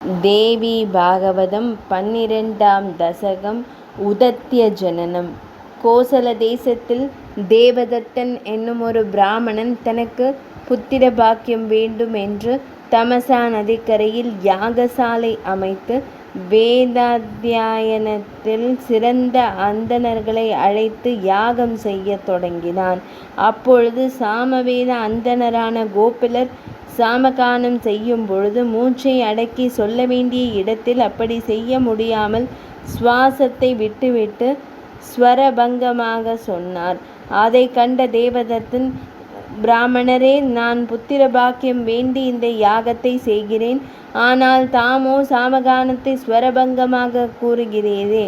தேவி பாகவதம் 12ஆம் தசகம் உதத்திய ஜனனம். கோசல தேசத்தில் தேவதத்தன் என்னும் ஒரு பிராமணன் தனக்கு புத்திர பாக்கியம் வேண்டும் என்று தமசா நதிக்கரையில் யாகசாலை அமைத்து வேதாத்தியாயனத்தில் சிறந்த அந்தணர்களை அழைத்து யாகம் செய்ய தொடங்கினான். அப்பொழுது சாமவேத அந்தணரான கோபிலர் சாமகானம் செய்யும் பொழுது மூச்சை அடக்கி சொல்ல வேண்டிய இடத்தில் அப்படி செய்ய முடியாமல் சுவாசத்தை விட்டுவிட்டு ஸ்வரபங்கமாக சொன்னார். அதை கண்ட தேவதத்தன், பிராமணரே, நான் புத்திர பாக்கியம் வேண்டி இந்த யாகத்தை செய்கிறேன். ஆனால் தாமோ சாமகானத்தை ஸ்வரபங்கமாக கூறுகிறீரே,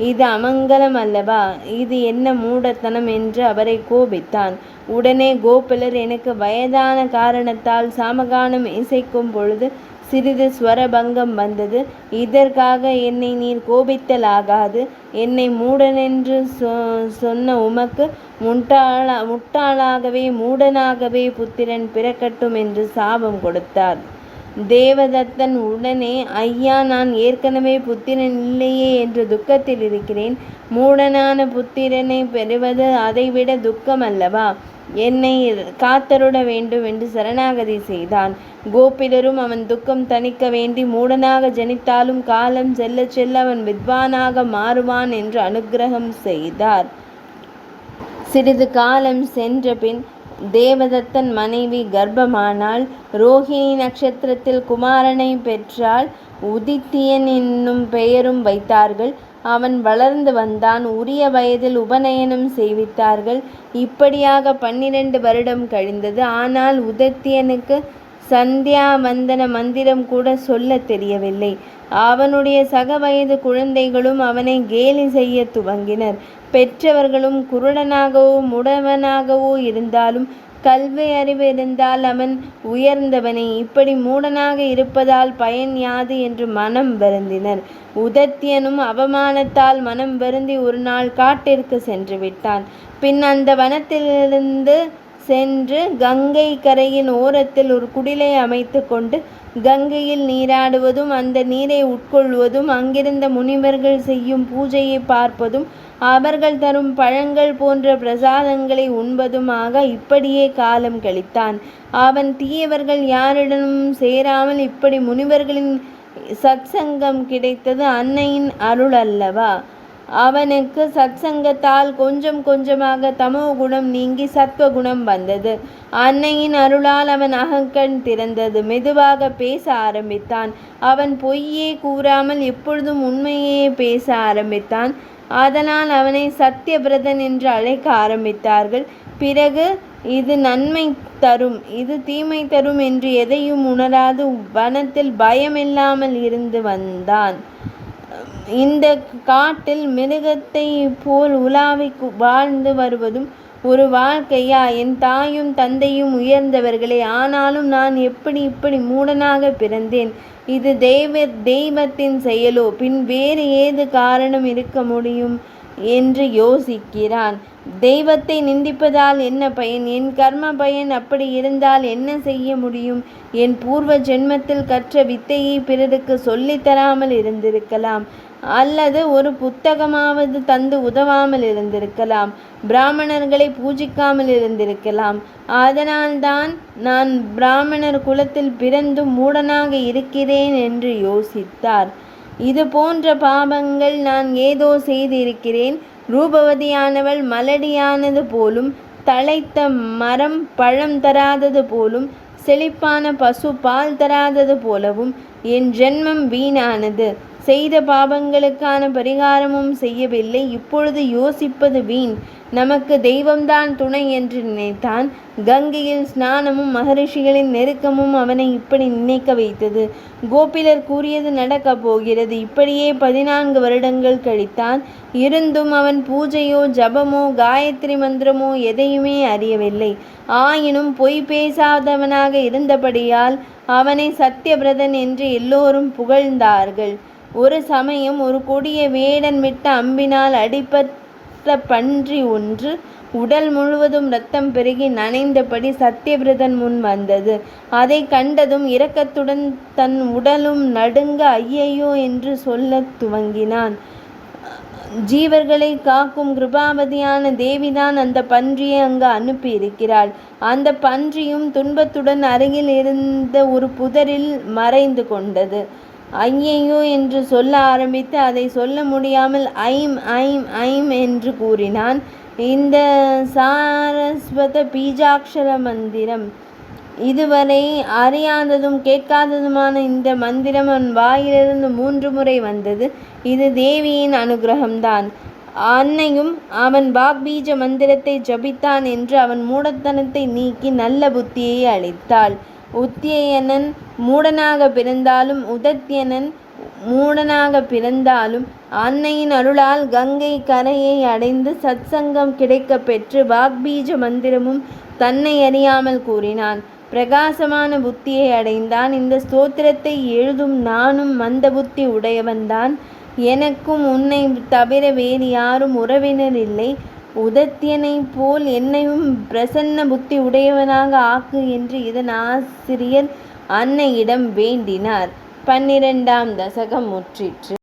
இது அமங்கலம் அல்லவா? இது என்ன மூடத்தனம் என்று அவரை கோபித்தான். உடனே கோபிலர், எனக்கு வயதான காரணத்தால் சாமகானம் இசைக்கும் பொழுது சிறிது ஸ்வரபங்கம் வந்தது. இதற்காக என்னை நீர் கோபித்தலாகாது. என்னை மூடனென்று சொன்ன உமக்கு முட்டாளாகவே மூடனாகவே புத்திரன் பிறக்கட்டும் என்று சாபம் கொடுத்தார். தேவதத்தன் உடனே, ஐயா, நான் ஏற்கனவே புத்திரன் இல்லையே என்று துக்கத்தில் இருக்கிறேன். மூடனான புத்திரனை பெறுவது அதைவிட துக்கம் அல்லவா? என்னை காத்தருட வேண்டும் என்று சரணாகதி செய்தான். கோபிலரும் அவன் துக்கம் தணிக்க வேண்டி, மூடனாக ஜனித்தாலும் காலம் செல்ல செல்ல அவன் வித்வானாக மாறுவான் என்று அனுக்கிரகம் செய்தார். சிறிது காலம் சென்ற பின் தேவதத்தன் மனைவி கர்ப்பமானாள். ரோஹிணி நட்சத்திரத்தில் குமாரனை பெற்றாள். உதித்தியன் என்னும் பெயரும் வைத்தார்கள். அவன் வளர்ந்து வந்தான். உரிய வயதில் உபநயனம் செய்வித்தார்கள். இப்படியாக 12 வருடம் கழிந்தது. ஆனால் உதித்தியனுக்கு சந்தியாவந்தன மந்திரம் கூட சொல்ல தெரியவில்லை. அவனுடைய சக வயது குழந்தைகளும் அவனை கேலி செய்ய துவங்கினர். பெற்றவர்களும் குருடனாகவோ முடவனாகவோ இருந்தாலும் கல்வி அறிவு இருந்தால் அவன் உயர்ந்தவனே. இப்படி மூடனாக இருப்பதால் பயன் யாது என்று மனம் வருந்தினர். உதத்தியனும் அவமானத்தால் மனம் வருந்தி ஒரு நாள் காட்டிற்கு சென்று விட்டான். பின் அந்த வனத்திலிருந்து சென்று கங்கை கரையின் ஓரத்தில் ஒரு குடிலை அமைத்து கொண்டு கங்கையில் நீராடுவதும் அந்த நீரை உட்கொள்வதும் அங்கிருந்த முனிவர்கள் செய்யும் பூஜையை பார்ப்பதும் அவர்கள் தரும் பழங்கள் போன்ற பிரசாதங்களை உண்பதுமாக இப்படியே காலம் கழித்தான். அவன் தீயவர்கள் யாரிடமும் சேராமல் இப்படி முனிவர்களின் சத்சங்கம் கிடைத்தது அன்னையின் அருள் அல்லவா? அவனுக்கு சத்சங்கத்தால் கொஞ்சம் கொஞ்சமாக தமோ குணம் நீங்கி சத்வகுணம் வந்தது. அன்னையின் அருளால் அவன் அகக்கண் திறந்தது. மெதுவாக பேச ஆரம்பித்தான். அவன் பொய்யே கூறாமல் எப்பொழுதும் உண்மையே பேச ஆரம்பித்தான். அதனால் அவனை சத்தியபிரதன் என்று அழைக்க ஆரம்பித்தார்கள். பிறகு இது நன்மை தரும், இது தீமை தரும் என்று எதையும் உணராது வனத்தில் பயமில்லாமல் இருந்து வந்தான். இந்த காட்டில் மிருகத்தை போல் உலாவி வாழ்ந்து வருவதும் ஒரு வாழ்க்கையா? என் தாயும் தந்தையும் உயர்ந்தவர்களே, ஆனாலும் நான் இப்படி மூடனாக பிறந்தேன். இது தெய்வத்தின் செயலோ? பின் வேறு ஏது காரணம் இருக்க முடியும் என்று யோசிக்கிறான். தெய்வத்தை நிந்திப்பதால் என்ன பயன்? என் கர்ம பயன் அப்படி இருந்தால் என்ன செய்ய முடியும்? என் பூர்வ ஜென்மத்தில் கற்ற வித்தையை பிறருக்கு சொல்லித்தராமல் இருந்திருக்கலாம், அல்லது ஒரு புத்தகமாவது தந்து உதவாமல் இருந்திருக்கலாம், பிராமணர்களை பூஜிக்காமல் இருந்திருக்கலாம். அதனால்தான் நான் பிராமணர் குலத்தில் பிறந்தும் மூடனாக இருக்கிறேன் என்று யோசித்தார். இது போன்ற பாபங்கள் நான் ஏதோ செய்திருக்கிறேன். ரூபவதியானவள் மலடியானது போலும், தழைத்த மரம் பழம் தராதது போலும், செழிப்பான பசு பால் தராதது போலவும் என் ஜென்மம் வீணானது. செய்த பாபங்களுக்கான பரிகாரமும் செய்யவில்லை. இப்பொழுது யோசிப்பது வீண். நமக்கு தெய்வம்தான் துணை என்று நினைத்தான். கங்கையில் ஸ்நானமும் மகரிஷிகளின் நெருக்கமும் அவனை இப்படி நினைக்க வைத்தது. கோபிலர் கூறியது நடக்கப் போகிறது. இப்படியே 14 வருடங்கள் கழித்தான். இருந்தும் அவன் பூஜையோ ஜபமோ காயத்ரி மந்திரமோ எதையுமே அறியவில்லை. ஆயினும் பொய் பேசாதவனாக இருந்தபடியால் அவனை சத்தியபிரதன் என்று எல்லோரும் புகழ்ந்தார்கள். ஒரு சமயம் ஒரு கொடிய வேடன் விட்ட அம்பினால் அடிபட்ட பன்றி ஒன்று உடல் முழுவதும் இரத்தம் பெருகி நனைந்தபடி சத்தியவிரதன் முன் வந்தது. அதை கண்டதும் இரக்கத்துடன் தன் உடலும் நடுங்க ஐயையோ என்று சொல்லத் துவங்கினான். ஜீவர்களை காக்கும் கிருபாவதியான தேவிதான் அந்த பன்றியை அங்கு அனுப்பியிருக்கிறாள். அந்த பன்றியும் துன்பத்துடன் அருகில் இருந்த ஒரு புதரில் மறைந்து கொண்டது. ஐயையோ என்று சொல்ல ஆரம்பித்து அதை சொல்ல முடியாமல் ஐம் ஐம் ஐம் என்று கூறினான். இந்த சாரஸ்வத பீஜாட்சர மந்திரம், இதுவரை அறியாததும் கேட்காததுமான இந்த மந்திரம் அவன் வாயிலிருந்து 3 முறை வந்தது. இது தேவியின் அனுகிரகம்தான். அன்னையும் அவன் வாக்பீஜ மந்திரத்தை ஜபித்தான் என்று அவன் மூடத்தனத்தை நீக்கி நல்ல புத்தியை அளித்தாள். உத்தியனன் மூடனாக பிறந்தாலும் உதத்தியனன் மூடனாக பிறந்தாலும் அன்னையின் அருளால் கங்கை கரையை அடைந்து சத்சங்கம் கிடைக்க பெற்று வாக்பீஜ மந்திரமும் தன்னை அறியாமல் கூறினான். பிரகாசமான புத்தியை அடைந்தான். இந்த ஸ்தோத்திரத்தை எழுதும் நானும் மந்த புத்தி உடையவன்தான். எனக்கும் உன்னை தவிர வேறு யாரும் உறவினர் இல்லை. உதத்தியனை போல் என்னையும் பிரசன்ன புத்தி உடையவனாக ஆக்கு என்று இதன் ஆசிரியர் அன்னையிடம் வேண்டினார். 12ஆம் தசகம் முற்றிற்று.